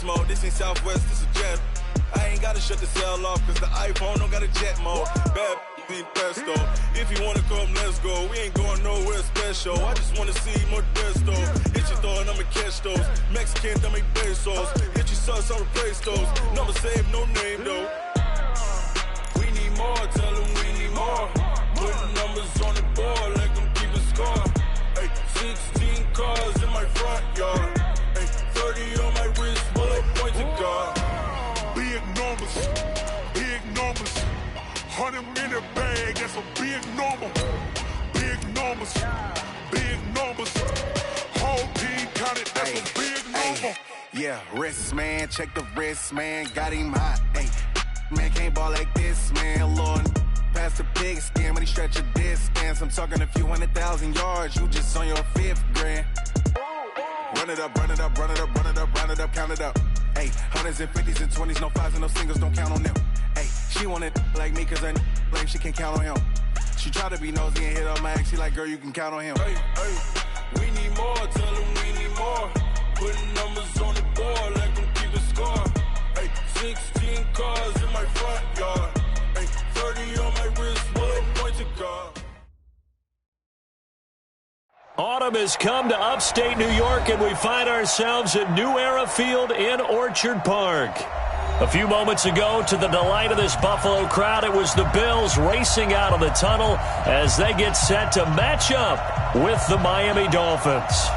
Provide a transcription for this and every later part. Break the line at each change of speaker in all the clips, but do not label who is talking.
smoke. This ain't Southwest, this a jet. I ain't gotta shut the cell off, cause the iPhone don't got a jet mode. Bad ain't pesto. If you wanna come, let's go. We ain't going nowhere special. I just wanna see more desto. Hit your throw and I'ma catch those. Mexican, don't make pesos. Hit your sus, I'll replace those. Number save, no name though. We need more, tell them we need more. Putting numbers on the board like I'm keeping score. Ay, 16 cars in my front yard. Ay, 30 on my wrist, while I point to God.
Big numbers, big numbers. 100 minute bag, that's a big number. Big numbers, big numbers. Whole team counted, that's a big number.
Yeah, wrist, man, check the wrist, man. Got him hot, ayy. Man, can't ball like this, man. Lord, past the pig skin, but he stretch a distance. I'm talking a few 100,000 yards, you just on your 5th grand. Run it up, run it up, run it up, run it up, run it up, count it up. Ayy, 100s and 50s and 20s, no 5s and no singles, don't count on them. Ayy, she want it like me, cause I blame she can't count on him. She try to be nosy and hit on my ex, she like, girl, you can count on him.
Hey, hey, we need more, tell them we need more. Putting numbers on the board like I'm keeping score. Hey, 16 cars in my front yard. Hey, 30 on my wrist, while I point to God.
Autumn has come to upstate New York, and we find ourselves at New Era Field in Orchard Park. A few moments ago, to the delight of this Buffalo crowd, it was the Bills racing out of the tunnel as they get set to match up with the Miami Dolphins.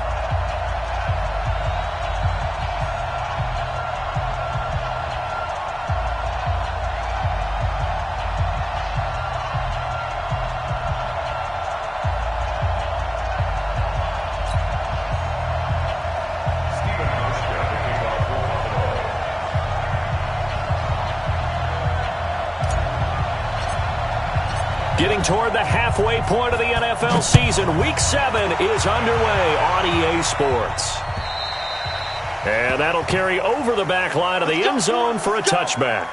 Getting toward the halfway point of the NFL season, Week 7 is underway on EA Sports. And that'll carry over the back line of the end zone for a touchback.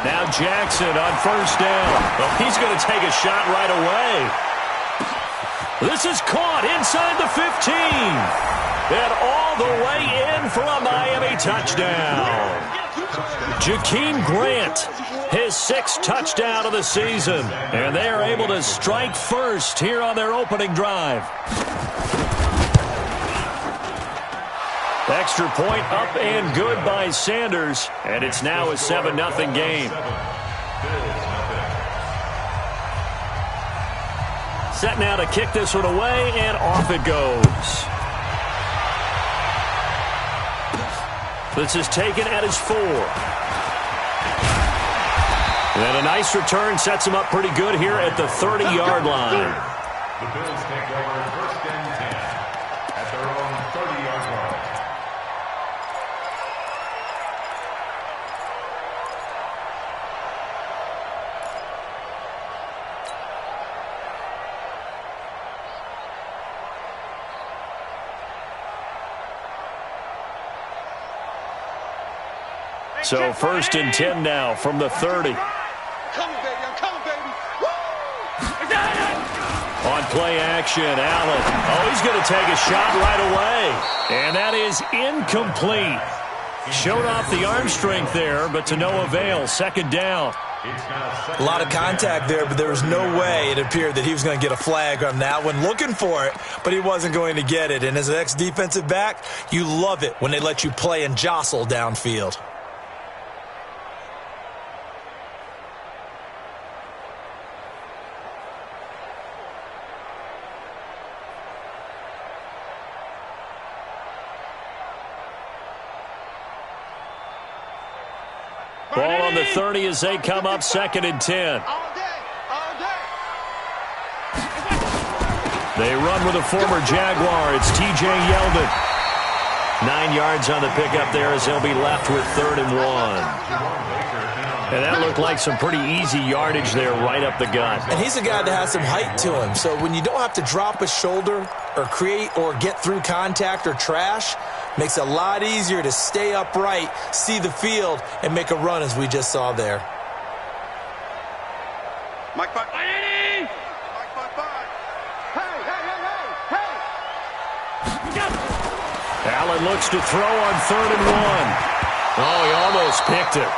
Now Jackson on first down. Well, he's going to take a shot right away. This is caught inside the 15. And all the way in for a Miami touchdown. Jakeem Grant, his 6th touchdown of the season. And they are able to strike first here on their opening drive. Extra point up and good by Sanders, and it's now a 7-0 game. Set now to kick this one away, and off it goes. This is taken at his 4. And a nice return sets him up pretty good here at the 30-yard line.
The Bills take over 1st and 10 at their own 30-yard line.
So 1st and 10 now from the 30.
Coming, baby, I'm coming, baby.
On play action, Allen. Oh, he's going to take a shot right away. And that is incomplete. Showed off the arm strength there, but to no avail. 2nd down.
A lot of contact there, but there was no way it appeared that he was going to get a flag on that one. Looking for it, but he wasn't going to get it. And as an ex-defensive back, you love it when they let you play and jostle downfield.
on the 30 as they come up 2nd and 10. They run with a former Jaguar. It's T.J. Yeldon. 9 yards on the pickup there as they'll be left with 3rd and 1. And that looked like some pretty easy yardage there right up the gut.
And he's a guy that has some height to him. So when you don't have to drop a shoulder or create or get through contact or trash, makes it a lot easier to stay upright, see the field, and make a run as we just saw there.
Mike, Mike.
Allen looks to throw on 3rd and 1. Oh, he almost picked it.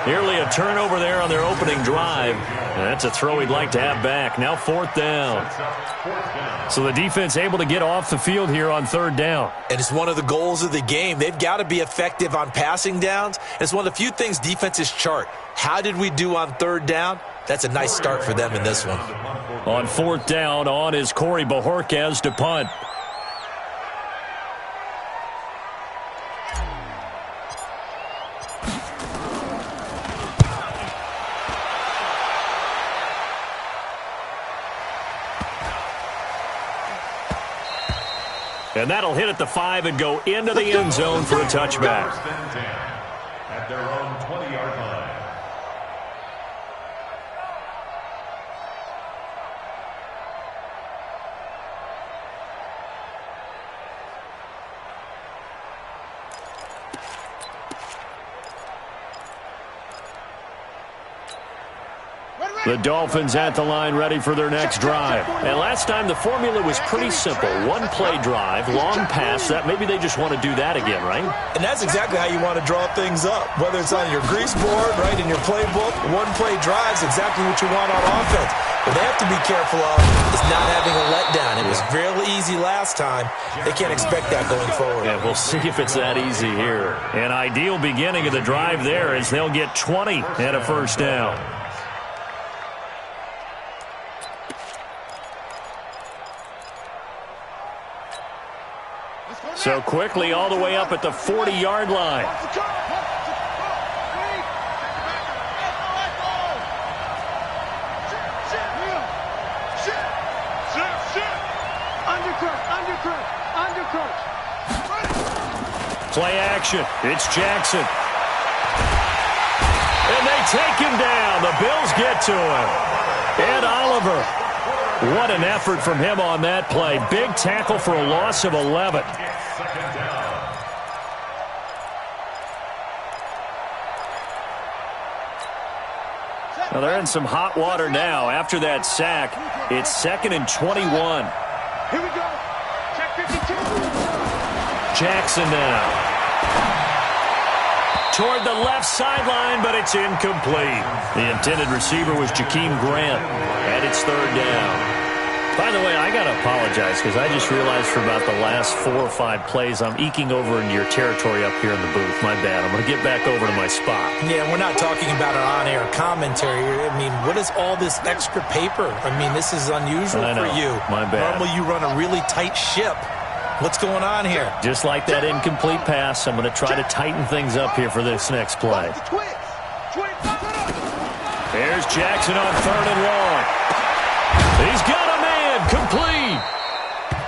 Nearly a turnover there on their opening drive. And that's a throw he'd like to have back. Now 4th down. So the defense able to get off the field here on 3rd down.
And it's one of the goals of the game. They've got to be effective on passing downs. It's one of the few things defenses chart. How did we do on 3rd down? That's a nice start for them in this one.
On 4th down, on is Corey Bojorquez to punt. And that'll hit at the 5 and go into the end zone for a touchback.
At their own 20-yard line.
The Dolphins at the line ready for their next drive. And last time the formula was pretty simple. One play drive, long pass. That maybe they just want to do that again, right?
And that's exactly how you want to draw things up. Whether it's on your grease board, right, in your playbook, one play drive is exactly what you want on offense. What they have to be careful of is not having a letdown. It was real easy last time. They can't expect that going forward.
Yeah, we'll see if it's that easy here. An ideal beginning of the drive there as they'll get 20 and a first down. So quickly all the way up at the 40-yard line. Play action. It's Jackson. And they take him down. The Bills get to him. Ed Oliver. What an effort from him on that play. Big tackle for a loss of 11. Well, they're in some hot water now. After that sack, it's 2nd and 21.
Here we go. Check 52.
Jackson now. Toward the left sideline, but it's incomplete. The intended receiver was Jakeem Grant, and it's 3rd down. By the way, I got to apologize because I just realized for about the last 4 or 5 plays, I'm eking over into your territory up here in the booth. My bad. I'm going to get back over to my spot.
Yeah, we're not talking about an on-air commentary. I mean, what is all this extra paper? I mean, this is unusual for you.
My bad.
Normally you run a really tight ship. What's going on here?
Just like that incomplete pass, I'm going to try to tighten things up here for this next play. Here's Jackson on 3rd and long. He's got a man, complete.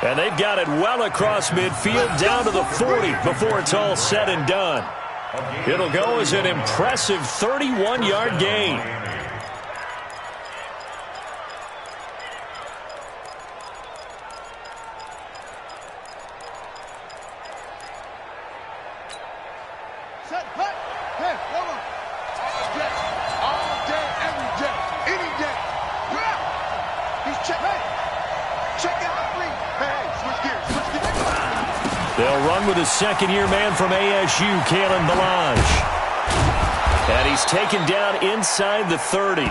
And they've got it well across midfield down to the 40 before it's all said and done. It'll go as an impressive 31-yard gain. They'll run with a second-year man from ASU, Kalen Ballage. And he's taken down inside the 30.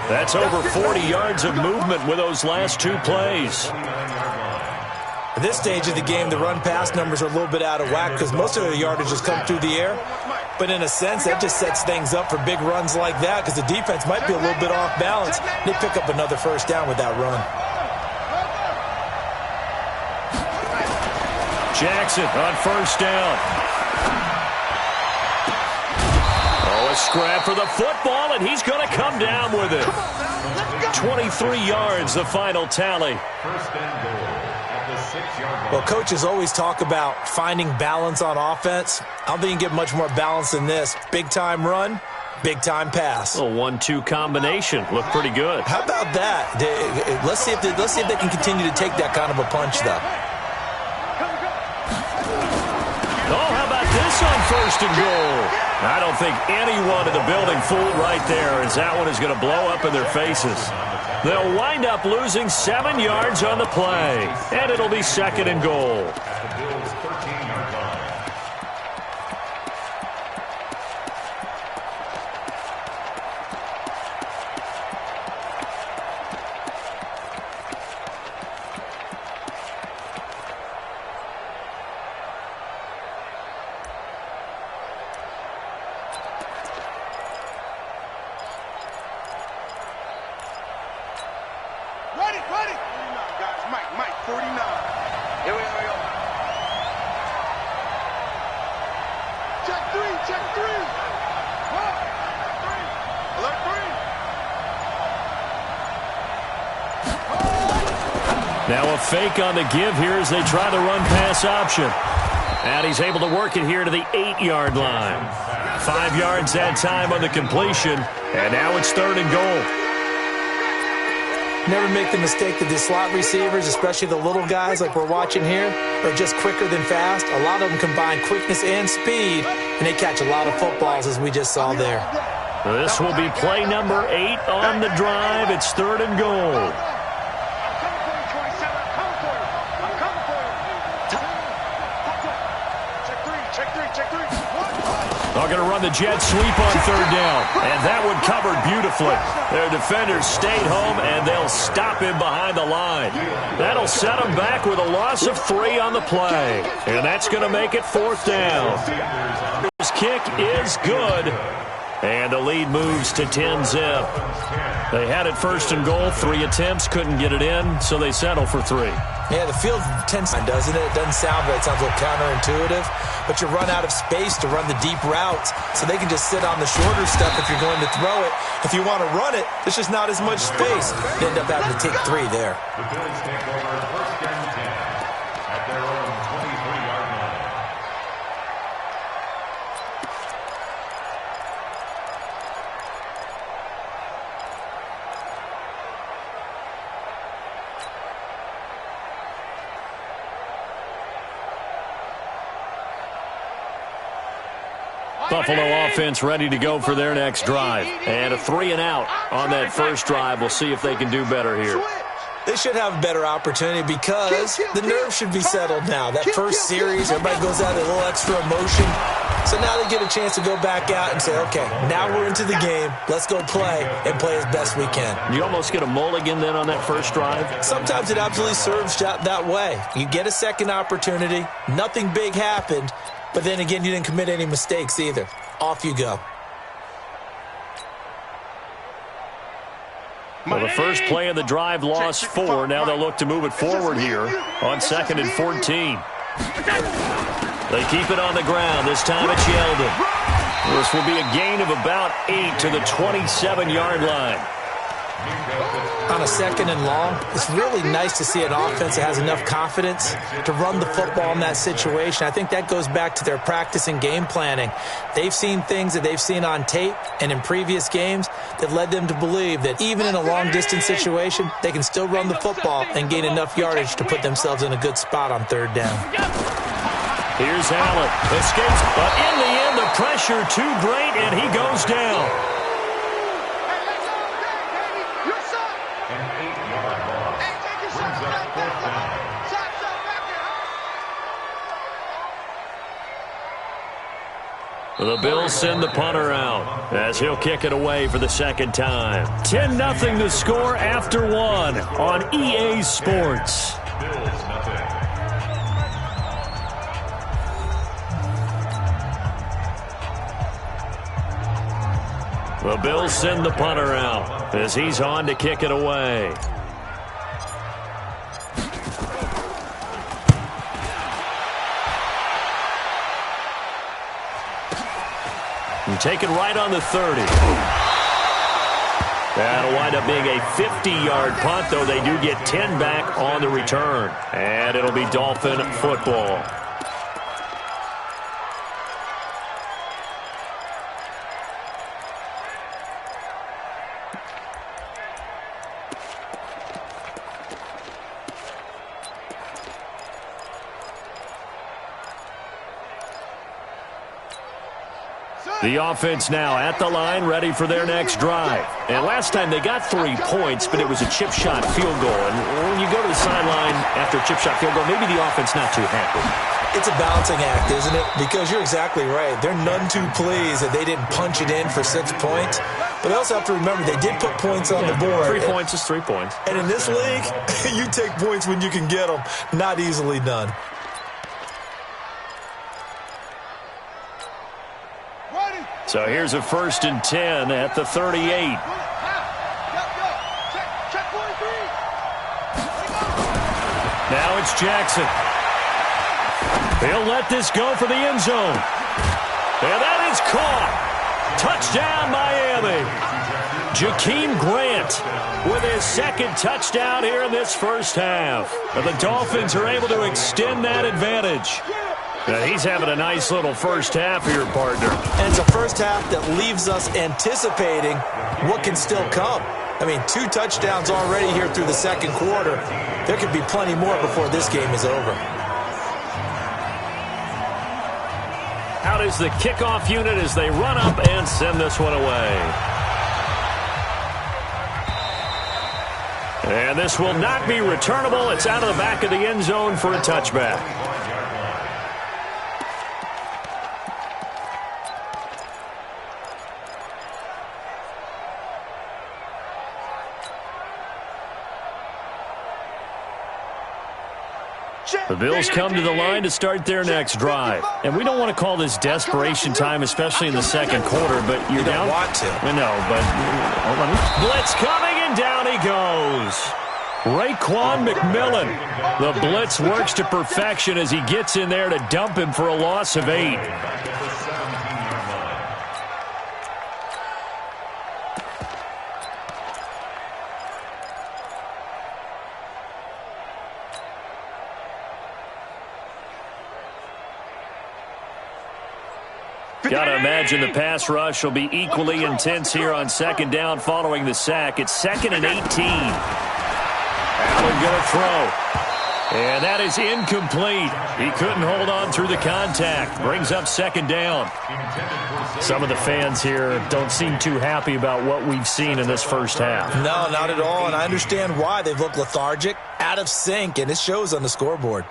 That's over 40 yards of movement with those last 2 plays.
At this stage of the game, the run-pass numbers are a little bit out of whack because most of the yardage has come through the air. But in a sense, that just sets things up for big runs like that because the defense might be a little bit off balance. They pick up another first down with that run. Jackson on first down. Oh, a
scrap for the football, and he's going to come down with it. 23 yards, the final tally.
First and goal at the 6-yard line.
Well, coaches always talk about finding balance on offense. I don't think you can get much more balance than this. Big-time run, big-time pass.
A 1-2 combination. Looked pretty good.
How about that? Let's see if they can continue to take that kind of a punch, though.
Oh, how about this on first and goal? I don't think anyone in the building fooled right there, as that one is going to blow up in their faces. They'll wind up losing 7 yards on the play, and it'll be second and goal.
At the Bills' 13-yard line.
Ready. Guys, Mike, 49. Here we go. Check three. Alert three.
Now a fake on the give here as they try the run-pass option. And he's able to work it here to the 8-yard line. 5 yards that time on the completion, and now it's third and goal.
Never make the mistake that the slot receivers, especially the little guys like we're watching here, are just quicker than fast. A lot of them combine quickness and speed, and they catch a lot of footballs, as we just saw there.
This will be play number 8 on the drive. It's third and goal. They're going to run the jet sweep on third down, and that one covered beautifully. Their defenders stayed home, and they'll stop him behind the line. That'll set them back with a loss of 3 on the play, and that's going to make it fourth down. His kick is good, and the lead moves to 10-zip. They had it first and goal, 3 attempts, couldn't get it in, so they settle for 3.
Yeah, the field tends, doesn't it? It doesn't sound right. It sounds a little counterintuitive. But you run out of space to run the deep routes, so they can just sit on the shorter stuff if you're going to throw it. If you want to run it, there's just not as much space. You end up having to take 3 there.
The Bills take over first and 10 at their own 23-yard line.
Buffalo offense ready to go for their next drive. And a 3-and-out on that first drive. We'll see if they can do better here.
They should have a better opportunity because the nerves should be settled now. That first series, everybody goes out with a little extra emotion. So now they get a chance to go back out and say, okay, now we're into the game. Let's go play and play as best we can.
You almost get a mulligan then on that first drive?
Sometimes it absolutely serves that way. You get a second opportunity. Nothing big happened. But then again, you didn't commit any mistakes either. Off you go.
Well, the first play of the drive lost 4. Now they'll look to move it forward here on 2nd and 14. They keep it on the ground. This time it's Yeldon. This will be a gain of about 8 to the 27-yard line.
On a 2nd and long, it's really nice to see an offense that has enough confidence to run the football in that situation. I think that goes back to their practice and game planning. They've seen things that they've seen on tape and in previous games that led them to believe that even in a long-distance situation, they can still run the football and gain enough yardage to put themselves in a good spot on third down.
Here's Allen. Escapes, but in the end, the pressure too great, and he goes down. The Bills send the punter out as he'll kick it away for the second time. 10-0 the score after 1 on EA Sports.
Bills nothing.
The Bills send the punter out as he's on to kick it away. And taken right on the 30. That'll wind up being a 50-yard punt, though they do get 10 back on the return. And it'll be Dolphin football. The offense now at the line, ready for their next drive. And last time they got 3 points, but it was a chip shot field goal. And when you go to the sideline after a chip shot field goal, maybe the offense not too happy.
It's a balancing act, isn't it? Because you're exactly right. They're none too pleased that they didn't punch it in for 6 points. But they also have to remember they did put points on the board.
3 points is 3 points.
And in this league, you take points when you can get them. Not easily done.
So here's a 1st and 10 at the 38. Now it's Jackson. He'll let this go for the end zone. And that is caught. Touchdown, Miami. Jakeem Grant with his 2nd touchdown here in this first half. And the Dolphins are able to extend that advantage. Now he's having a nice little first half here, partner.
And it's a first half that leaves us anticipating what can still come. I mean, 2 touchdowns already here through the 2nd quarter. There could be plenty more before this game is over.
Out is the kickoff unit as they run up and send this one away. And this will not be returnable. It's out of the back of the end zone for a touchback. The Bills come to the line to start their next drive. And we don't want to call this desperation time, especially in the 2nd quarter, but you're down.
You don't want to.
I know, but hold on. Blitz coming, and down he goes. Raekwon McMillan. The blitz works to perfection as he gets in there to dump him for a loss of 8. Got to imagine the pass rush will be equally intense here on 2nd down following the sack. It's 2nd and 18. Allen going to throw. And that is incomplete. He couldn't hold on through the contact. Brings up 2nd down. Some of the fans here don't seem too happy about what we've seen in this first half.
No, not at all. And I understand why. They've looked lethargic, out of sync, and it shows on the scoreboard.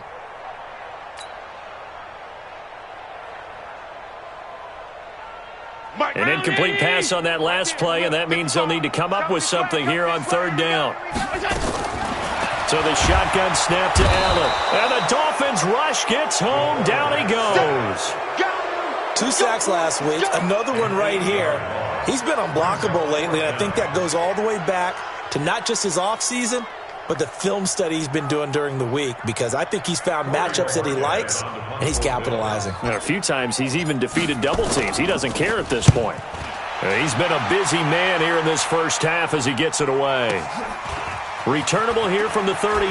An incomplete pass on that last play, and that means they'll need to come up with something here on 3rd down. So the shotgun snap to Allen. And the Dolphins rush gets home. Down he goes.
2 sacks last week, another one right here. He's been unblockable lately, and I think that goes all the way back to not just his offseason, but the film study he's been doing during the week, because I think he's found matchups that he likes, and he's capitalizing.
And a few times he's even defeated double teams. He doesn't care at this point. He's been a busy man here in this first half as he gets it away. Returnable here from the 38.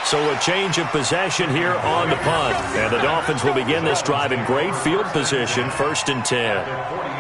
So a change of possession here on the punt. And the Dolphins will begin this drive in great field position, 1st and 10.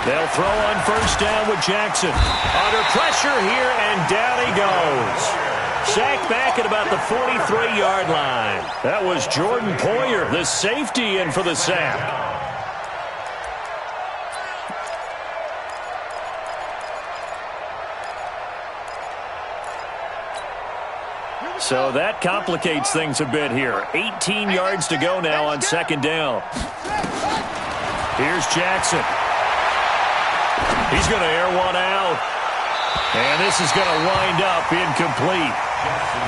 They'll throw on 1st down with Jackson. Under pressure here, and down he goes. Sacked back at about the 43-yard line. That was Jordan Poyer, the safety, in for the sack. So that complicates things a bit here. 18 yards to go now on 2nd down. Here's Jackson. He's going to air one out. And this is going to wind up incomplete.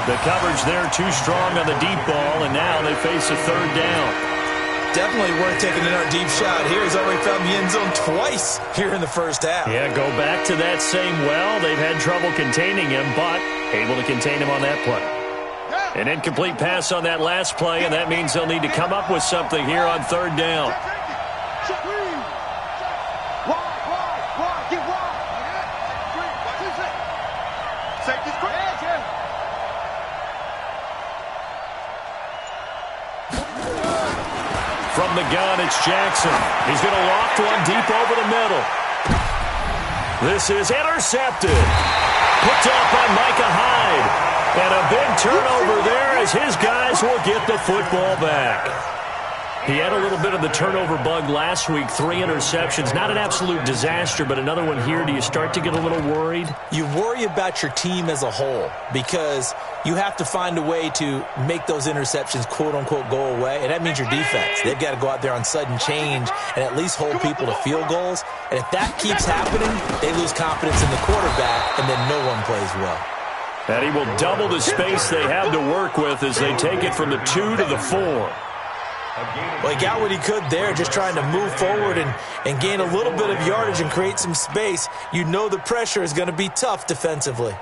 The coverage there too strong on the deep ball, and now they face a third down.
Definitely worth taking another deep shot here. He's already found the end zone twice here in the first half.
Yeah, go back to that same well. They've had trouble containing him, but able to contain him on that play. An incomplete pass on that last play, and that means they'll need to come up with something here on third down. From the gun, it's Jackson. He's going to loft one deep over the middle. This is intercepted. Picked off by Micah Hyde. And a big turnover there as his guys will get the football back. He had a little bit of the turnover bug last week, 3 interceptions. Not an absolute disaster, but another one here. Do you start to get a little worried?
You worry about your team as a whole because you have to find a way to make those interceptions, quote-unquote, go away. And that means your defense. They've got to go out there on sudden change and at least hold people to field goals. And if that keeps happening, they lose confidence in the quarterback, and then no one plays well.
And he will double the space they have to work with as they take it from the 2 to the 4.
Well, he got what he could there, just trying to move forward and gain a little bit of yardage and create some space. You know the pressure is going to be tough defensively.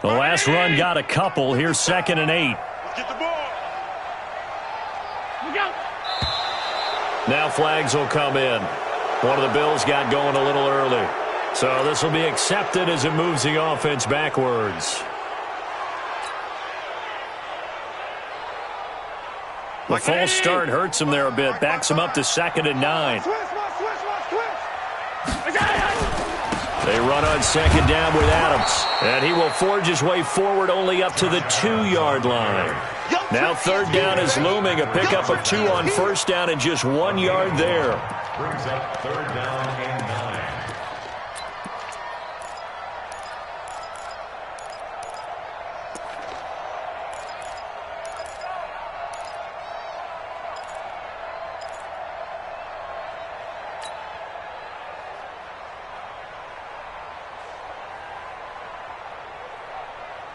The last run got a couple. Here's 2nd and 8.
Get the ball.
Now flags will come in. One of the Bills got going a little early. So this will be accepted as it moves the offense backwards. The false start hurts him there a bit. Backs him up to 2nd and 9. They run on 2nd down with Adams. And he will forge his way forward only up to the 2-yard line. Now 3rd down is looming. A pickup of 2 on 1st down and just 1 yard there.
Brings up 3rd down and 9.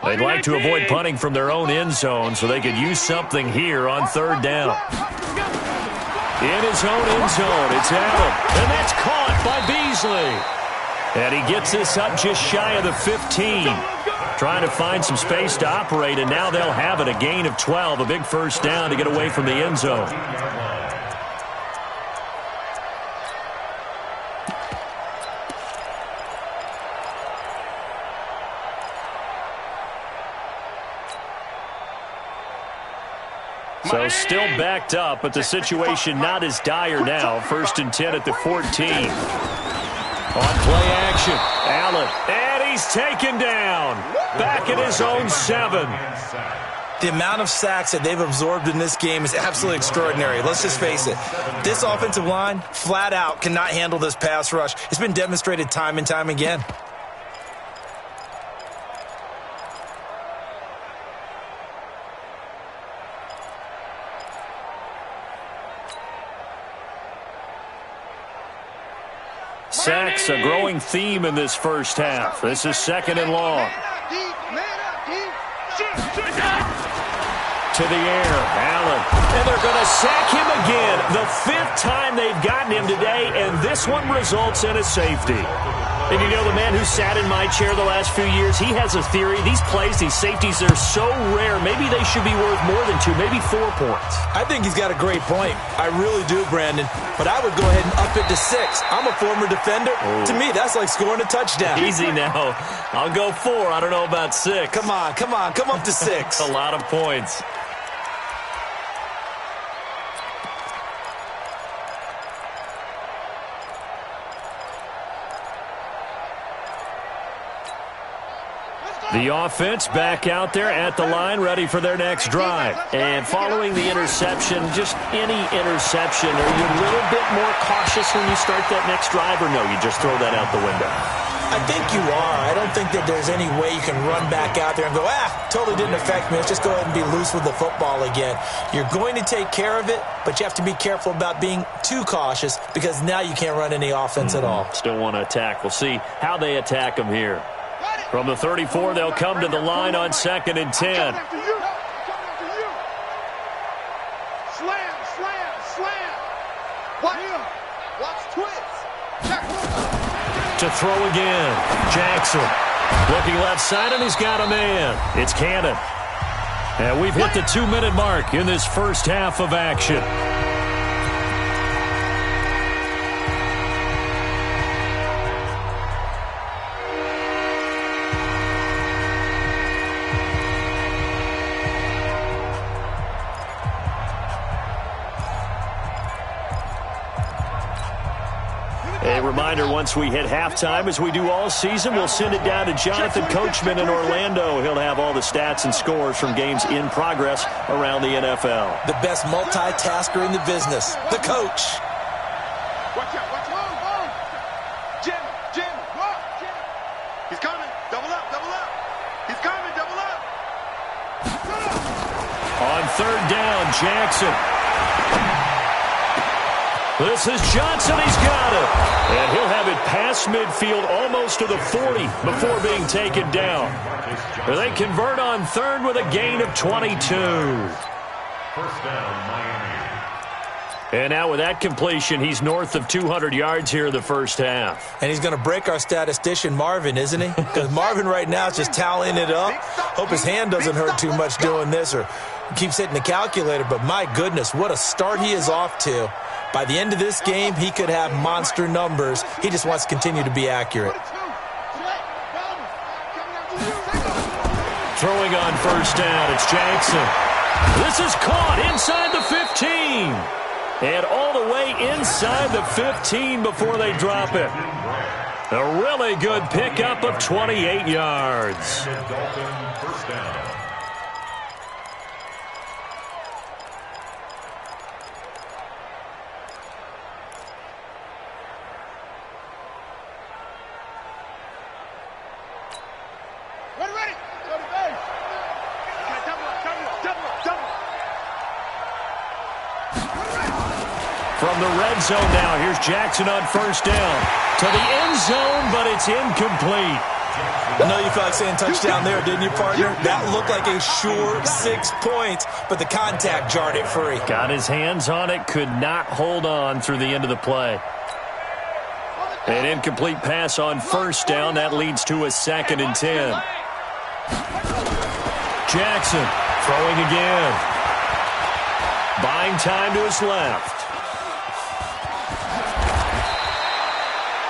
They'd like to avoid punting from their own end zone so they could use something here on 3rd down. In his own end zone, it's Allen. And that's caught by Beasley. And he gets this up just shy of the 15. Trying to find some space to operate, and now they'll have it. A gain of 12, a big 1st down to get away from the end zone. So still backed up, but the situation not as dire now. 1st and 10 at the 14. On play action, Allen, and he's taken down. Back at his own 7.
The amount of sacks that they've absorbed in this game is absolutely extraordinary. Let's just face it. This offensive line, flat out, cannot handle this pass rush. It's been demonstrated time and time again.
Sacks, a growing theme in this first half. This is 2nd and long. To the air, Allen. And they're going to sack him again. The 5th time they've gotten him today, and this one results in a safety. And you know, the man who sat in my chair the last few years, he has a theory. These plays, these safeties, they're so rare. Maybe they should be worth more than 2, maybe 4 points.
I think he's got a great point. I really do, Brandon. But I would go ahead and up it to 6. I'm a former defender. Oh. To me, that's like scoring a touchdown.
Easy now. I'll go 4. I don't know about 6.
Come on. Come up to 6.
A lot of points. The offense back out there at the line, ready for their next drive.
And following the interception, just any interception, are you a little bit more cautious when you start that next drive, or no, you just throw that out the window?
I think you are. I don't think that there's any way you can run back out there and go, totally didn't affect me. Let's just go ahead and be loose with the football again. You're going to take care of it, but you have to be careful about being too cautious because now you can't run any offense at all.
Still want to attack. We'll see how they attack them here. From the 34, they'll come to the line on 2nd and 10.
Slam, slam, slam. Watch twist.
To throw again. Jackson looking left side, and he's got a man. It's Cannon. And we've hit the 2-minute mark in this first half of action. A reminder, once we hit halftime, as we do all season, we'll send it down to Jonathan Coachman in Orlando. He'll have all the stats and scores from games in progress around the NFL.
The best multitasker in the business, the coach.
Watch out, watch out. Jim. He's coming. Double up. He's coming, double up.
On 3rd down, Jackson. This is Johnson. He's got it. And he'll have it past midfield almost to the 40 before being taken down. They convert on 3rd with a gain of 22.
First down, Miami.
And now with that completion, he's north of 200 yards here in the first half.
And he's going to break our statistician, Marvin, isn't he? Because Marvin right now is just tallying it up. Hope his hand doesn't hurt too much doing this or keeps hitting the calculator. But my goodness, what a start he is off to. By the end of this game, he could have monster numbers. He just wants to continue to be accurate.
Throwing on 1st down, it's Jackson. This is caught inside the 15. And all the way inside the 15 before they drop it. A really good pickup of 28 yards.
Dalton, first down.
Ready. Go to base. Double up.
From the red zone now, here's Jackson on 1st down. To the end zone, but it's incomplete.
I know you felt like saying touchdown there, didn't you, partner? That looked like a sure 6 points, but the contact jarred it free.
Got his hands on it, could not hold on through the end of the play. An incomplete pass on 1st down. That leads to a 2nd and 10. Jackson throwing again. Buying time to his left.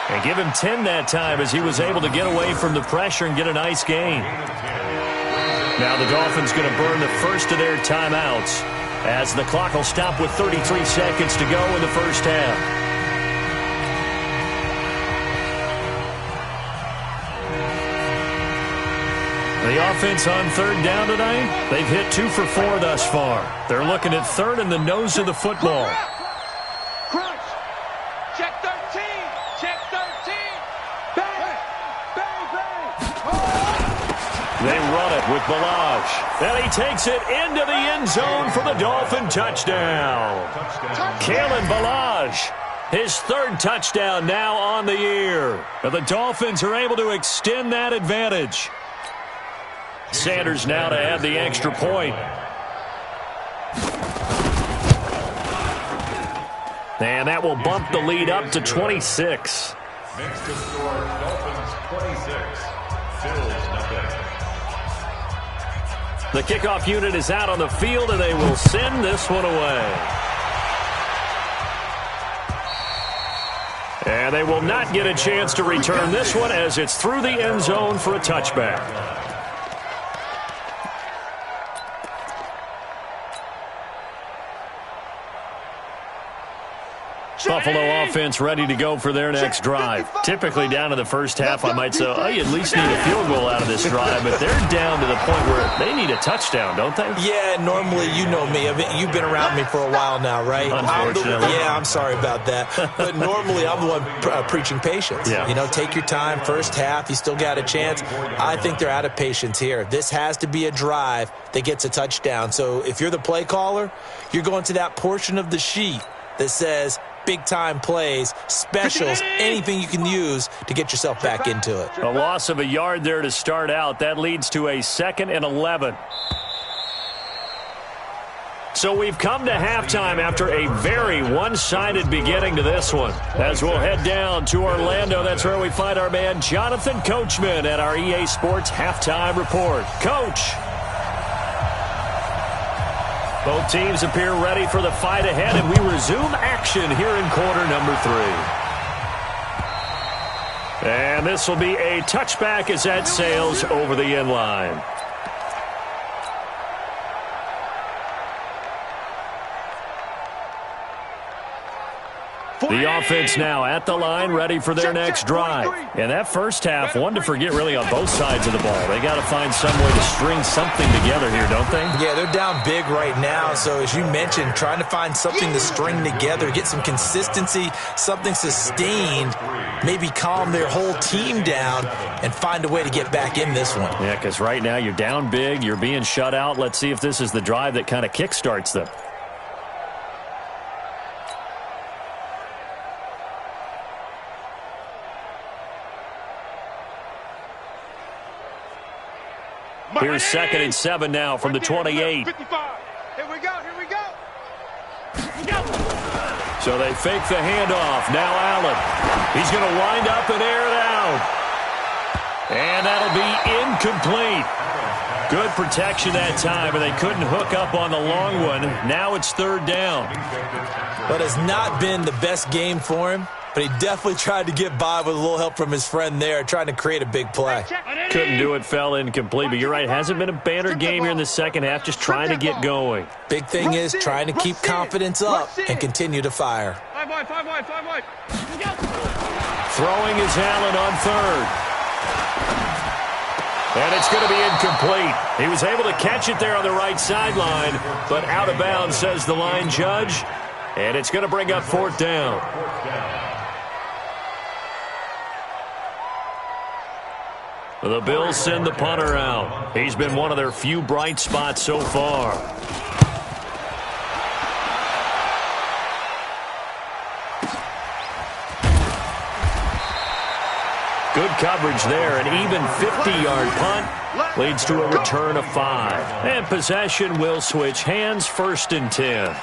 And give him 10 that time as he was able to get away from the pressure and get a nice gain. Now the Dolphins going to burn the first of their timeouts as the clock will stop with 33 seconds to go in the first half. The offense on 3rd down tonight, they've hit 2 for 4 thus far. They're looking at 3rd and the nose of the football.
Crunch. Check 13. Check 13. Bang.
They run it with Balaj. And he takes it into the end zone for the Dolphin touchdown. Kalen Balaj, his 3rd touchdown now on the year. And the Dolphins are able to extend that advantage. Sanders now to add the extra point. And that will bump the lead up to 26.
Next to score, Dolphins 26, Bills nothing.
The kickoff unit is out on the field, and they will send this one away. And they will not get a chance to return this one as it's through the end zone for a touchback.
Buffalo offense ready to go for their next drive. Typically down to the first half, I might say, oh, you at least need a field goal out of this drive, but they're down to the point where they need a touchdown, don't they?
Yeah, normally, you know me. I mean, you've been around me for a while now, right?
Unfortunately.
I'm sorry about that. But normally, I'm the one preaching patience.
Yeah.
You know, take your time. First half, you still got a chance. I think they're out of patience here. This has to be a drive that gets a touchdown. So if you're the play caller, you're going to that portion of the sheet that says big-time plays, specials, anything you can use to get yourself back into it.
A loss of a yard there to start out. That leads to a 2nd and 11. So we've come to halftime after a very one-sided beginning to this one. As we'll head down to Orlando, that's where we find our man Jonathan Coachman at our EA Sports Halftime Report. Coach. Both teams appear ready for the fight ahead, and we resume action here in quarter number 3. And this will be a touchback as that sails over the end line. The offense now at the line, ready for their next drive. And that first half, one to forget really on both sides of the ball. They got to find some way to string something together here, don't they?
Yeah, they're down big right now. So as you mentioned, trying to find something to string together, get some consistency, something sustained, maybe calm their whole team down and find a way to get back in this one.
Yeah, because right now you're down big, you're being shut out. Let's see if this is the drive that kind of kickstarts them. Here's 2nd and 7 now from the 28.
Here we go.
So they fake the handoff. Now Allen. He's going to wind up and air it out. And that'll be incomplete. Good protection that time, and they couldn't hook up on the long one. Now it's 3rd down.
But it's not been the best game for him. But he definitely tried to get by with a little help from his friend there, trying to create a big play.
Couldn't do it, fell incomplete. But you're right, it hasn't been a banner game here in the second half, just trying to get going.
Big thing is trying to keep confidence up and continue to fire.
5 wide.
Throwing is Allen on 3rd. And it's going to be incomplete. He was able to catch it there on the right sideline, but out of bounds, says the line judge. And it's going to bring up 4th down. The Bills send the punter out. He's been one of their few bright spots so far. Good coverage there. An even 50-yard punt leads to a return of 5. And possession will switch hands, 1st and 10.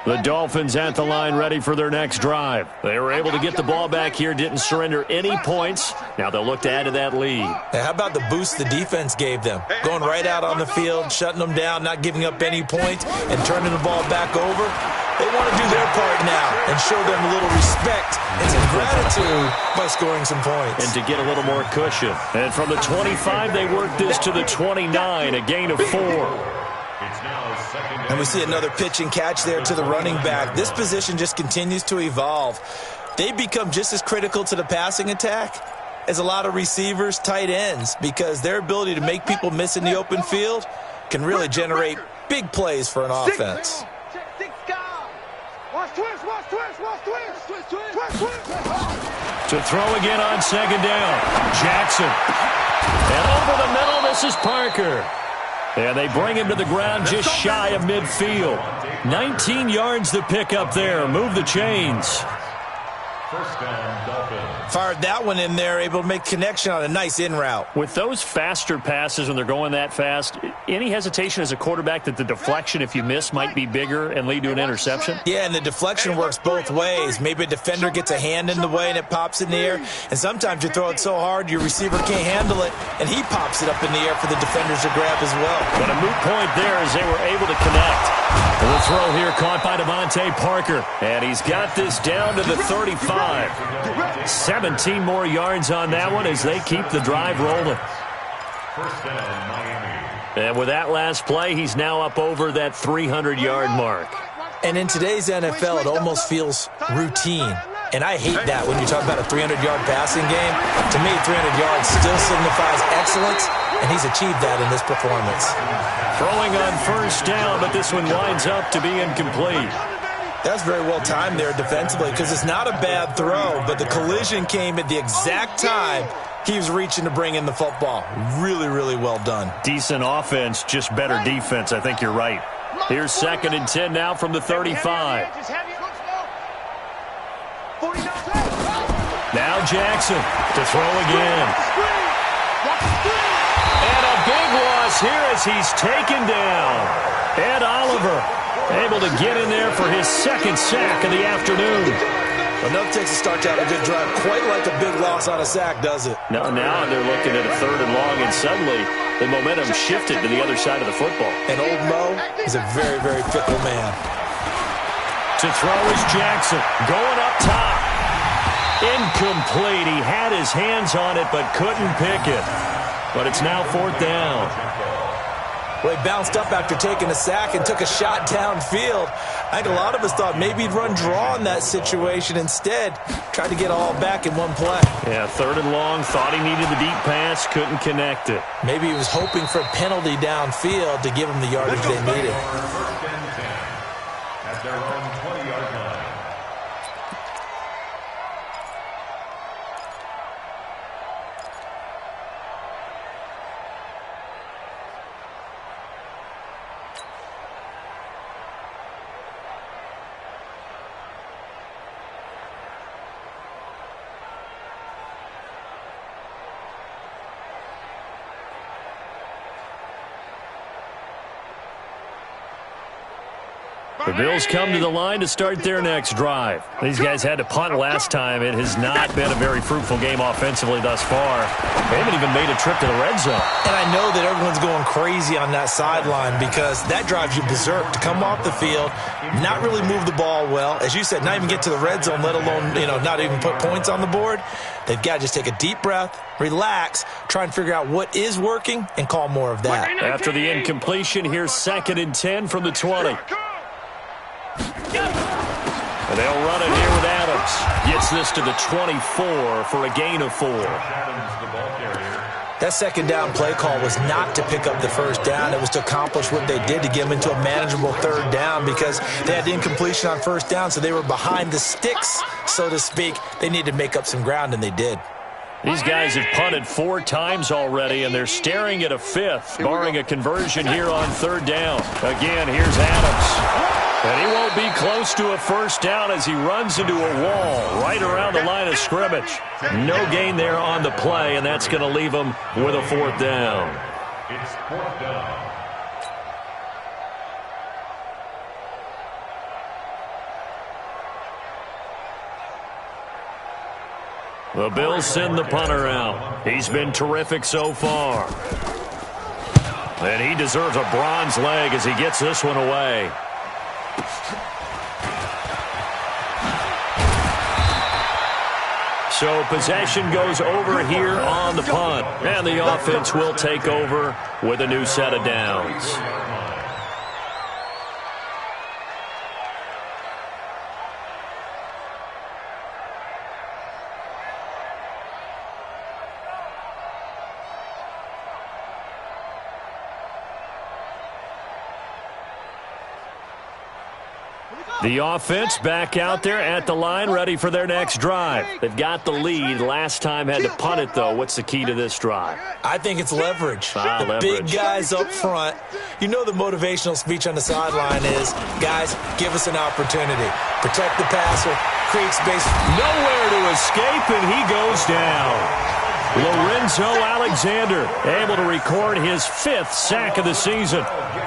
The Dolphins at the line ready for their next drive. They were able to get the ball back here, didn't surrender any points. Now they'll look to add to that lead.
Now, how about the boost the defense gave them? Going right out on the field, shutting them down, not giving up any points, and turning the ball back over. They want to do their part now and show them a little respect and some gratitude by scoring some points.
And to get a little more cushion. And from the 25, they work this to the 29, a gain of 4.
And we see another pitch and catch there to the running back. This position just continues to evolve. They become just as critical to the passing attack as a lot of receivers, tight ends, because their ability to make people miss in the open field can really generate big plays for an offense.
To throw again on 2nd down. Jackson. And over the middle, this is Parker. And they bring him to the ground just shy of midfield. 19 yards to pick up there. Move the chains.
First down, Dolphins.
Fired that one in there, able to make connection on a nice in route.
With those faster passes when they're going that fast, any hesitation as a quarterback that the deflection, if you miss, might be bigger and lead to an interception?
Yeah, and the deflection works both ways. Maybe a defender gets a hand in the way and it pops in the air. And sometimes you throw it so hard your receiver can't handle it, and he pops it up in the air for the defenders to grab as well.
But a moot point there as they were able to connect. The throw here caught by Devontae Parker. And he's got this down to the 35. 5. 17 more yards on that one as they keep the drive rolling.
First down, Miami.
And with that last play, he's now up over that 300-yard mark.
And in today's NFL, it almost feels routine. And I hate that when you talk about a 300-yard passing game. To me, 300 yards still signifies excellence, and he's achieved that in this performance.
Throwing on first down, but this one winds up to be incomplete.
That's very well timed there defensively because it's not a bad throw, but the collision came at the exact time he was reaching to bring in the football. Really, really well done.
Decent offense, just better defense. I think you're right. Here's 2nd and 10 now from the 35. Now Jackson to throw again. And a big loss here as he's taken down. Ed Oliver able to get in there for his 2nd sack of the afternoon.
Well, nothing takes a start to have a good drive quite like a big loss on a sack, does it?
Now they're looking at a 3rd and long, and suddenly the momentum shifted to the other side of the football.
And old Mo is a very, very fickle man.
To throw is Jackson. Going up top. Incomplete. He had his hands on it but couldn't pick it. But it's now 4th down.
Well, he bounced up after taking a sack and took a shot downfield. I think a lot of us thought maybe he'd run draw in that situation. Instead, tried to get all back in one play.
Yeah, 3rd and long. Thought he needed the deep pass. Couldn't connect it.
Maybe he was hoping for a penalty downfield to give him the yardage they needed.
First and 10 at their own 20-yard line.
The Bills come to the line to start their next drive. These guys had to punt last time. It has not been a very fruitful game offensively thus far. They haven't even made a trip to the red zone.
And I know that everyone's going crazy on that sideline because that drives you berserk to come off the field, not really move the ball well. As you said, not even get to the red zone, let alone, not even put points on the board. They've got to just take a deep breath, relax, try and figure out what is working, and call more of that.
After the incompletion, here's 2nd and 10 from the 20. And they'll run it here with Adams. Gets this to the 24 for a gain of 4.
That 2nd down play call was not to pick up the 1st down. It was to accomplish what they did to get them into a manageable 3rd down because they had incompletion on 1st down, so they were behind the sticks, so to speak. They needed to make up some ground, and they did.
These guys have punted 4 times already, and they're staring at a 5th, barring a conversion here on 3rd down. Again, here's Adams. And he won't be close to a 1st down as he runs into a wall right around the line of scrimmage. No gain there on the play, and that's going to leave him with a 4th down.
It's 4th down.
The Bills send the punter out. He's been terrific so far. And he deserves a bronze leg as he gets this one away. So possession goes over here on the punt. And the offense will take over with a new set of downs. The offense back out there at the line, ready for their next drive. They've got the lead. Last time had to punt it, though. What's the key to this drive?
I think it's leverage. The
leverage.
Big guys up front. You know the motivational speech on the sideline is, guys, give us an opportunity. Protect the passer, create space.
Nowhere to escape, and he goes down. Lorenzo Alexander able to record his 5th sack of the season.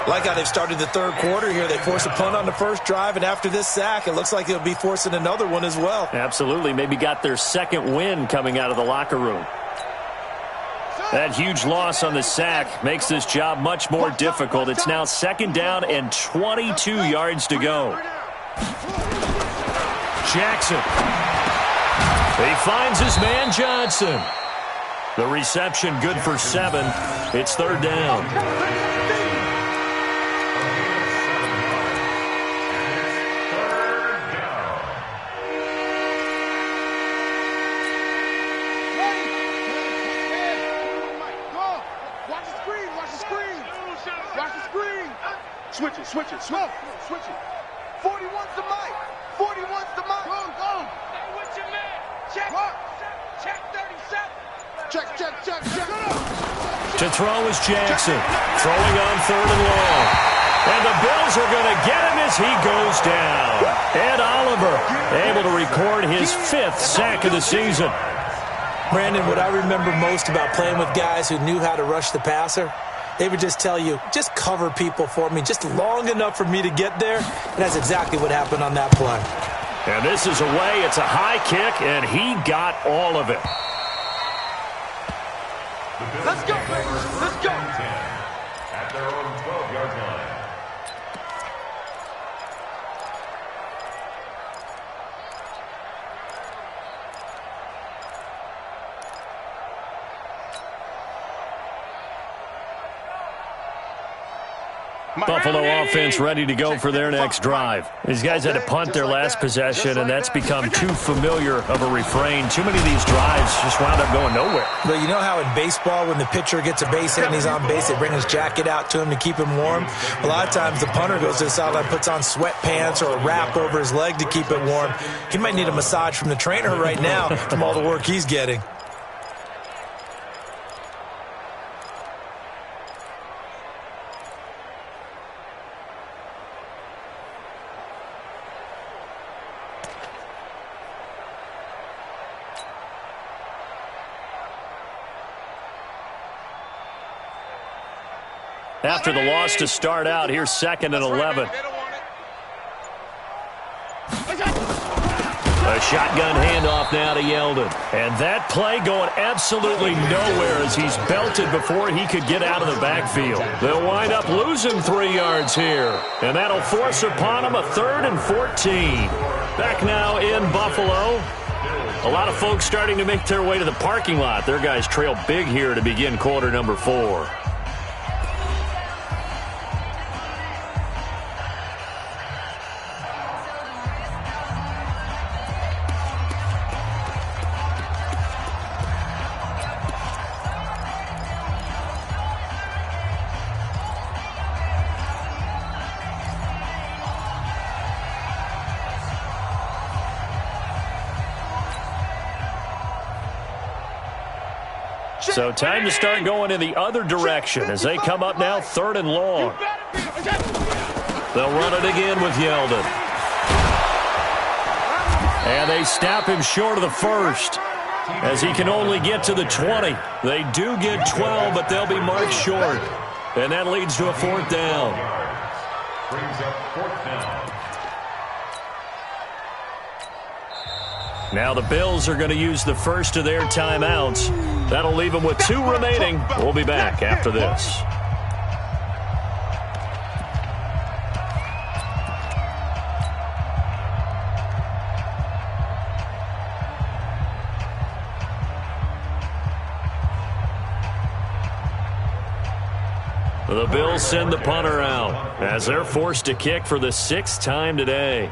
Like how they've started the 3rd quarter here. They forced a punt on the 1st drive, and after this sack, it looks like they'll be forcing another one as well.
Absolutely. Maybe got their 2nd win coming out of the locker room. That huge loss on the sack makes this job much more difficult. It's now 2nd down and 22 yards to go. Jackson. He finds his man Johnson. The reception good for 7. It's 3rd down.
Switch it. 41's the mic. 41's the mic. Go. Hey, what's your man? Check 37. Check.
To throw is Jackson. Throwing on 3rd and long. And the Bills are going to get him as he goes down. Ed Oliver able to record his 5th sack of the season.
Brandon, what I remember most about playing with guys who knew how to rush the passer, they would just tell you, just cover people for me, just long enough for me to get there. And that's exactly what happened on that play.
And this is away. It's a high kick, and he got all of it.
Let's go, baby. Let's go.
At their own 12-yard line.
Buffalo offense ready to go for their next drive. These guys had to punt their last possession, and that's become too familiar of a refrain. Too many of these drives just wound up going nowhere.
But you know how in baseball, when the pitcher gets a base hit and he's on base, they bring his jacket out to him to keep him warm? A lot of times the punter goes to the sideline, puts on sweatpants or a wrap over his leg to keep it warm. He might need a massage from the trainer right now from all the work he's getting.
After the loss to start out, here's 2nd and 11. A shotgun handoff now to Yeldon. And that play going absolutely nowhere as he's belted before he could get out of the backfield. They'll wind up losing 3 yards here. And that'll force upon him a 3rd and 14. Back now in Buffalo. A lot of folks starting to make their way to the parking lot. Their guys trail big here to begin quarter number 4. So time to start going in the other direction as they come up now 3rd and long. They'll run it again with Yeldon. And they stop him short of the 1st as he can only get to the 20. They do get 12, but they'll be marked short. And that leads to a 4th down.
Brings up 4th down.
Now the Bills are going to use the first of their timeouts. That'll leave them with 2 remaining. We'll be back after this. The Bills send the punter out as they're forced to kick for the 6th time today.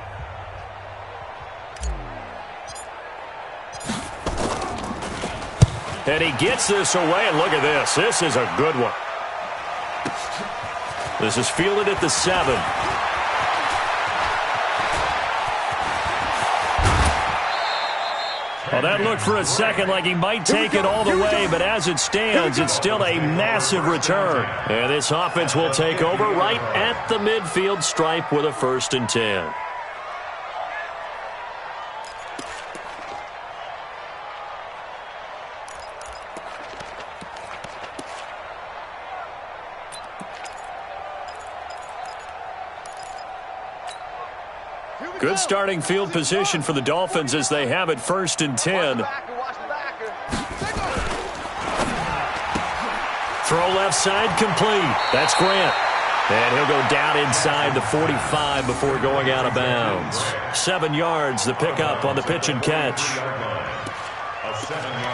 And he gets this away, and look at this. This is a good one. This is fielded at the 7. Well, that looked for a second like he might take it all the way, but as it stands, it's still a massive return. And this offense will take over right at the midfield stripe with a 1st and 10. Good starting field position for the Dolphins as they have it 1st and 10. Throw left side complete. That's Grant. And he'll go down inside the 45 before going out of bounds. 7 yards, the pickup on the pitch and catch.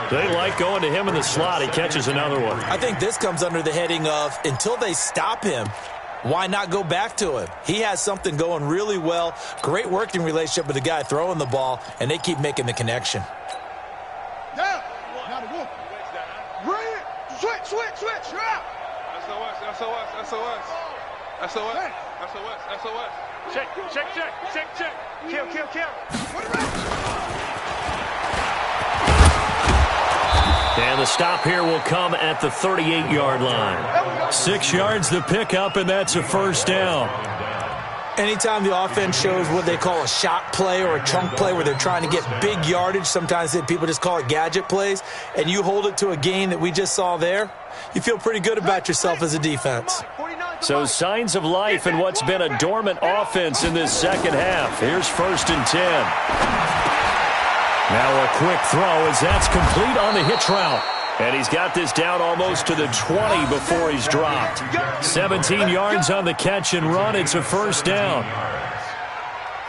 They like going to him in the slot. He catches another one.
I think this comes under the heading of until they stop him, why not go back to him? He has something going really well. Great working relationship with the guy throwing the ball, and they keep making the connection.
Yeah. Now the wolf. Red. Switch. Yeah. SOS. Check. Kill.
And the stop here will come at the 38-yard line. 6 yards the pickup, and that's a first down.
Anytime the offense shows what they call a shot play or a chunk play where they're trying to get big yardage, sometimes people just call it gadget plays, and you hold it to a gain that we just saw there, you feel pretty good about yourself as a defense.
So signs of life in what's been a dormant offense in this second half. Here's 1st and 10. Now a quick throw as that's complete on the hitch route. And he's got this down almost to the 20 before he's dropped. 17 yards on the catch and run. It's a first down.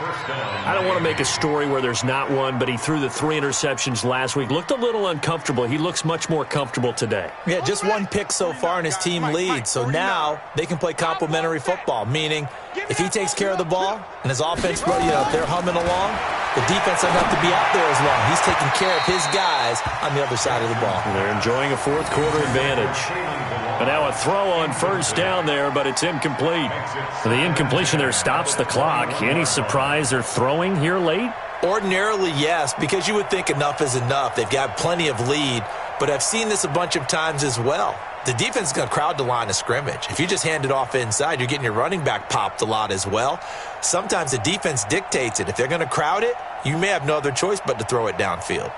I don't want to make a story where there's not one, but he threw the 3 interceptions last week. Looked a little uncomfortable. He looks much more comfortable today.
Yeah, just 1 pick so far and his team leads. So now they can play complementary football, meaning if he takes care of the ball and his offense, they're humming along, the defense doesn't have to be out there as long. He's taking care of his guys on the other side of the ball.
They're enjoying a 4th quarter advantage. And now a throw on first down there, but it's incomplete. The incompletion there stops the clock. Any surprise they're throwing here late?
Ordinarily, yes, because you would think enough is enough. They've got plenty of lead, but I've seen this a bunch of times as well. The defense is going to crowd the line of scrimmage. If you just hand it off inside, you're getting your running back popped a lot as well. Sometimes the defense dictates it. If they're going to crowd it, you may have no other choice but to throw it downfield.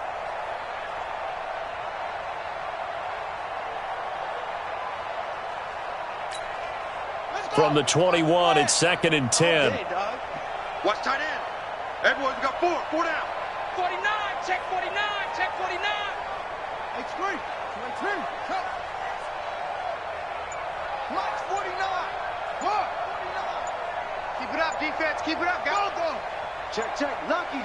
From the 21, it's 2nd and 10.
Watch tight end. Everyone's got 4 down.
49, check 49.
H3. Watch 49. What? 49. Keep it up, defense. Keep it up, guys. Go. Check. Lucky.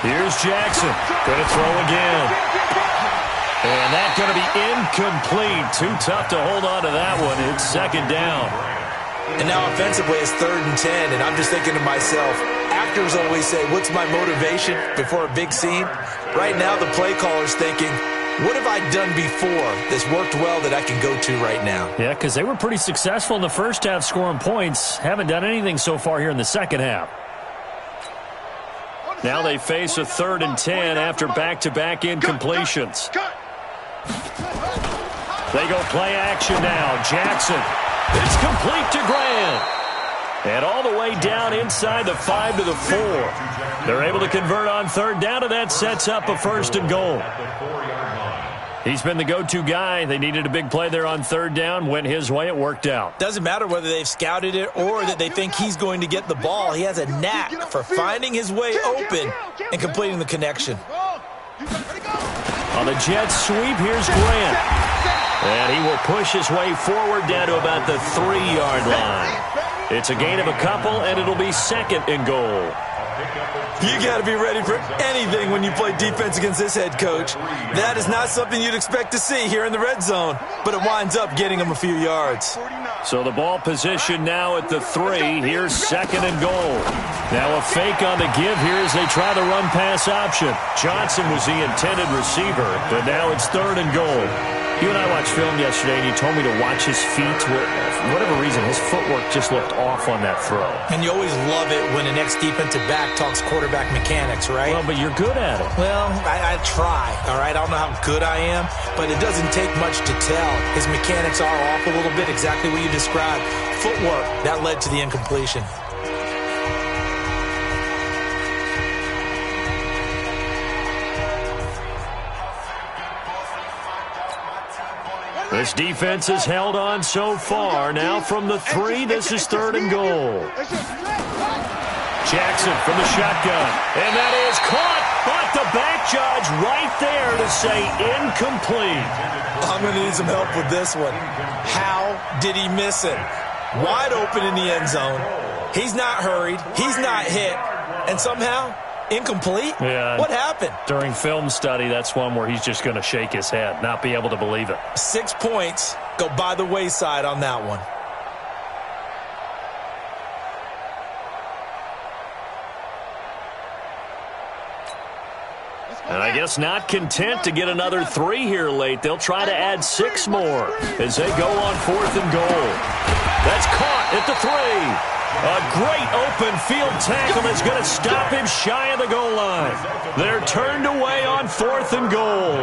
Here's Jackson. Going to throw again. And that's going to be incomplete. Too tough to hold on to that one. It's 2nd down.
And now offensively it's 3rd and 10, and I'm just thinking to myself, actors always say, what's my motivation before a big scene? Right now the play caller's thinking, what have I done before that's worked well that I can go to right now?
Yeah, because they were pretty successful in the first half scoring points. Haven't done anything so far here in the second half. Now they face a 3rd and 10 after back-to-back incompletions. They go play action now. Jackson. It's complete to Grant. And all the way down inside the 5 to the 4. They're able to convert on 3rd down, and that sets up a 1st and goal. He's been the go-to guy. They needed a big play there on 3rd down. Went his way. It worked out.
Doesn't matter whether they've scouted it or that they think he's going to get the ball. He has a knack for finding his way open and completing the connection.
On the jet sweep, here's Grant. And he will push his way forward down to about the 3-yard line. It's a gain of a couple, and it'll be 2nd and goal.
You got to be ready for anything when you play defense against this head coach. That is not something you'd expect to see here in the red zone, but it winds up getting him a few yards.
So the ball position now at the 3. Here's 2nd and goal. Now a fake on the give here as they try the run-pass option. Johnson was the intended receiver, but now it's 3rd and goal. You and I watched film yesterday, and you told me to watch his feet. For whatever reason, his footwork just looked off on that throw.
And you always love it when an ex-defensive back talks quarterback mechanics, right?
Well, but you're good at it.
Well, I try, all right? I don't know how good I am, but it doesn't take much to tell. His mechanics are off a little bit, exactly what you described. Footwork, that led to the incompletion.
This defense has held on so far. Now from the 3, this is 3rd and goal. Jackson from the shotgun. And that is caught. But the back judge right there to say incomplete.
I'm going to need some help with this one. How did he miss it? Wide open in the end zone. He's not hurried. He's not hit. And somehow Incomplete?
Yeah.
What happened?
During film study, that's one where he's just going to shake his head, not be able to believe it.
6 points go by the wayside on that one.
And I guess not content to get another 3 here late. They'll try to add 6 more as they go on 4th and goal. That's caught at the 3. A great open field tackle that's going to stop him shy of the goal line. They're turned away on 4th and goal.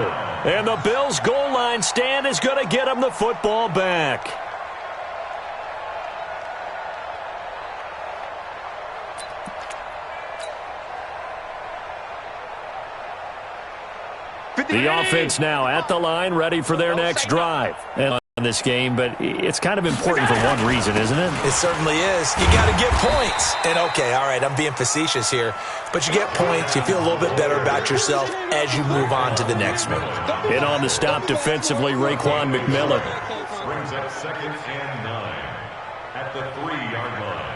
And the Bills' goal line stand is going to get them the football back. The offense now at the line, ready for their next drive. And on this game, but it's kind of important for one reason, isn't it?
It certainly is. You got to get points. And, okay, all right, I'm being facetious here, but you get points. You feel a little bit better about yourself as you move on to the next one.
In on the stop defensively, Raekwon McMillan.
Brings up 2nd and 9 at the 3-yard line.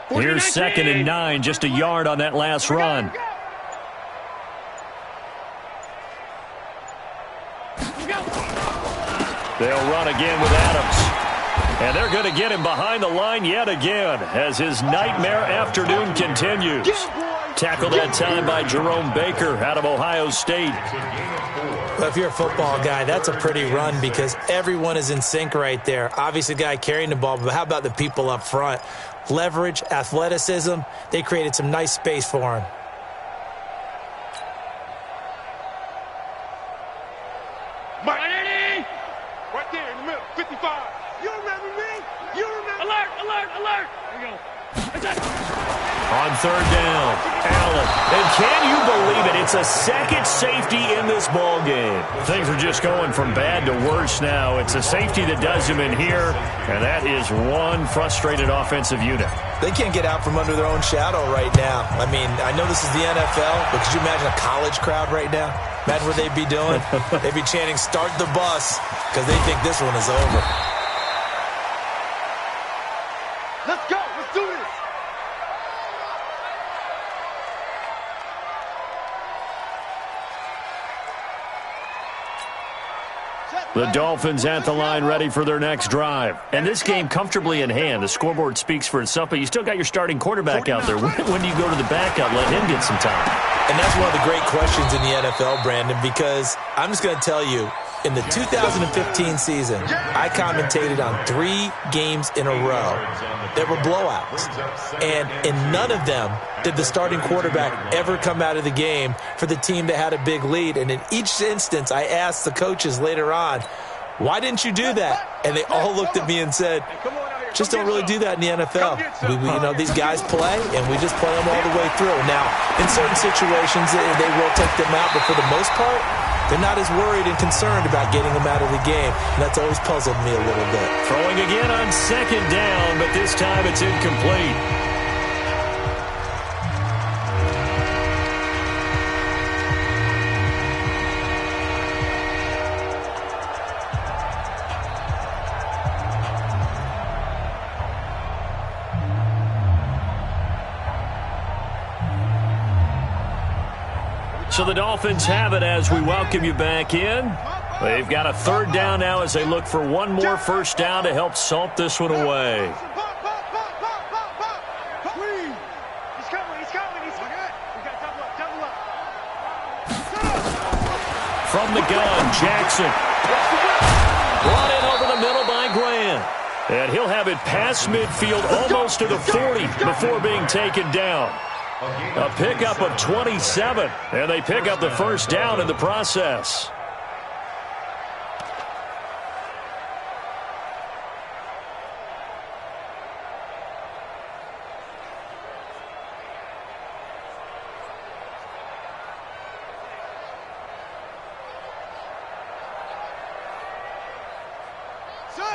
Here's 2nd and 9, just a yard on that last run. They'll run again with Adams. And they're going to get him behind the line yet again as his nightmare afternoon continues. Tackled that time by Jerome Baker out of Ohio State.
Well, if you're a football guy, that's a pretty run because everyone is in sync right there. Obviously, the guy carrying the ball, but how about the people up front? Leverage, athleticism, they created some nice space for him.
Right there in the middle, 55. You remember me? You remember? Alert, alert, alert. There you go.
On 3rd down, Allen. And can you believe it? It's a second safety in this ball game. Things are just going from bad to worse now. It's a safety that does him in here, and that is one frustrated offensive unit.
They can't get out from under their own shadow right now. I mean, I know this is the NFL, but could you imagine a college crowd right now? Imagine what they'd be doing. They'd be chanting, "Start the bus," because they think this one is over.
Let's go. Let's do this.
The Dolphins at the line ready for their next drive. And this game comfortably in hand. The scoreboard speaks for itself, but you still got your starting quarterback out there. When do you go to the backup, let him get some time?
And that's one of the great questions in the NFL, Brandon, because I'm just going to tell you, in the 2015 season, I commentated on 3 games in a row. There were blowouts. And in none of them did the starting quarterback ever come out of the game for the team that had a big lead. And in each instance, I asked the coaches later on, why didn't you do that? And they all looked at me and said, just don't really do that in the NFL. These guys play, and we just play them all the way through. Now, in certain situations, they will take them out, but for the most part, they're not as worried and concerned about getting them out of the game. And that's always puzzled me a little bit.
Throwing again on 2nd down, but this time it's incomplete. So the Dolphins have it as we welcome you back in. They've got a 3rd down now as they look for one more 1st down to help salt this one away. From the gun, Jackson. Brought in over the middle by Graham. And he'll have it past midfield almost to the 40 before being taken down. A pickup of 27, and they pick up the 1st down in the process.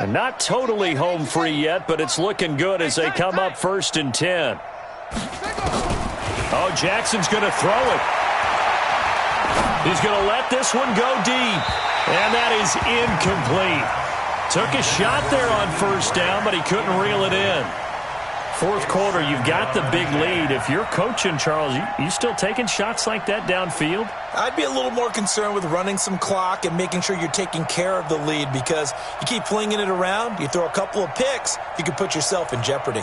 And not totally home free yet, but it's looking good as they come up 1st and 10. Oh, Jackson's going to throw it. He's going to let this one go deep. And that is incomplete. Took a shot there on 1st down, but he couldn't reel it in. 4th quarter, you've got the big lead. If you're coaching, Charles, you still taking shots like that downfield?
I'd be a little more concerned with running some clock and making sure you're taking care of the lead, because you keep flinging it around, you throw a couple of picks, you could put yourself in jeopardy.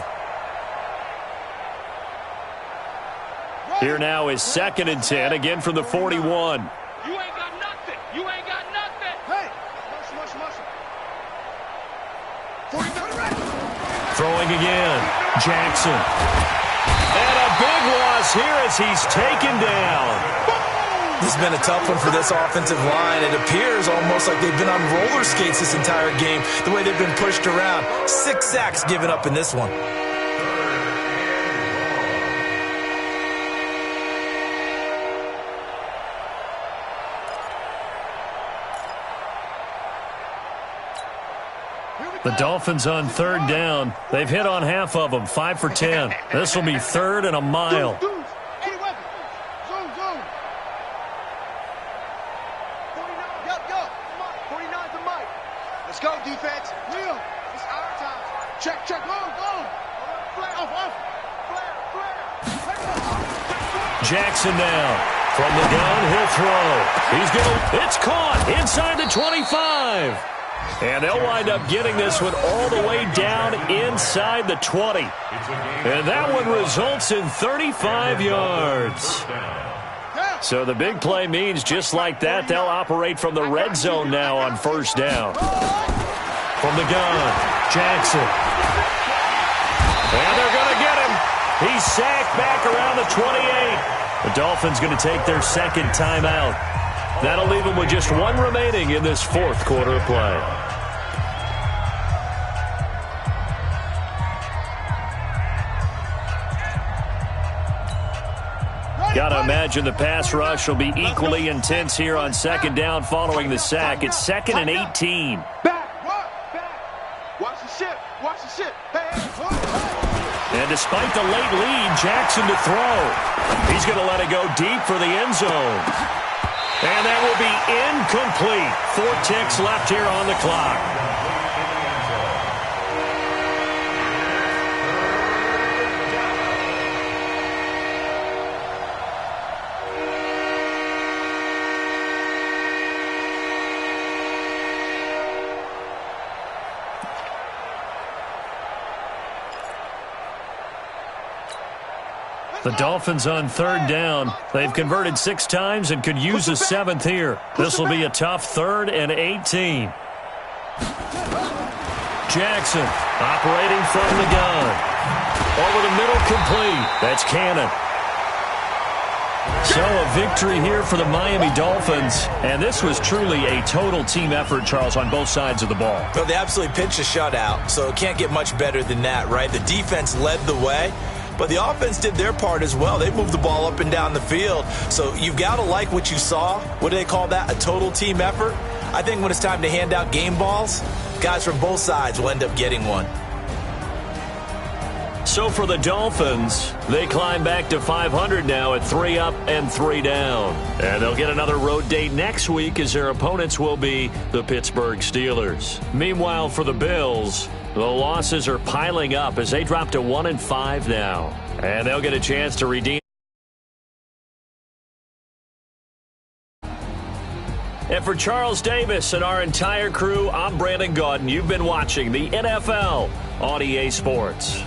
Here now is 2nd and 10, again from the 41.
You ain't got nothing. You ain't got nothing.
Hey,
Throwing again, Jackson. And a big loss here as he's taken down.
This has been a tough one for this offensive line. It appears almost like they've been on roller skates this entire game, the way they've been pushed around. 6 sacks given up in this one.
The Dolphins on 3rd down. They've hit on half of them, 5 for 10. This will be 3rd and a mile.
Zoom. 49, go. 49's the mic. Let's go, defense. Real. It's our time. Check. Long. Flare, off. Flare.
Jackson now. From the gun, he'll throw. It's caught inside the 25. And they'll wind up getting this one all the way down inside the 20. And that one results in 35 yards. So the big play means just like that, they'll operate from the red zone now on 1st down. From the gun, Jackson. And they're going to get him. He's sacked back around the 28. The Dolphins going to take their 2nd timeout. That'll leave them with just 1 remaining in this 4th quarter of play. Got to imagine the pass rush will be equally intense here on 2nd down following the sack. It's 2nd and 18.
Back. Watch the ship. Hey.
And despite the late lead, Jackson to throw. He's going to let it go deep for the end zone. And that will be incomplete. 4 ticks left here on the clock. The Dolphins on 3rd down. They've converted 6 times and could use a 7th here. This will be a tough 3rd and 18. Jackson operating from the gun. Over the middle, complete. That's Cannon. So a victory here for the Miami Dolphins. And this was truly a total team effort, Charles, on both sides of the ball.
Well, they absolutely pitched a shutout, so it can't get much better than that, right? The defense led the way, but the offense did their part as well. They moved the ball up and down the field. So you've got to like what you saw. What do they call that? A total team effort? I think when it's time to hand out game balls, guys from both sides will end up getting one.
So for the Dolphins, they climb back to 500 now at 3 up and 3 down. And they'll get another road date next week as their opponents will be the Pittsburgh Steelers. Meanwhile, for the Bills, the losses are piling up as they drop to 1-5 now. And they'll get a chance to redeem. And for Charles Davis and our entire crew, I'm Brandon Gaudin. You've been watching the NFL on EA Sports.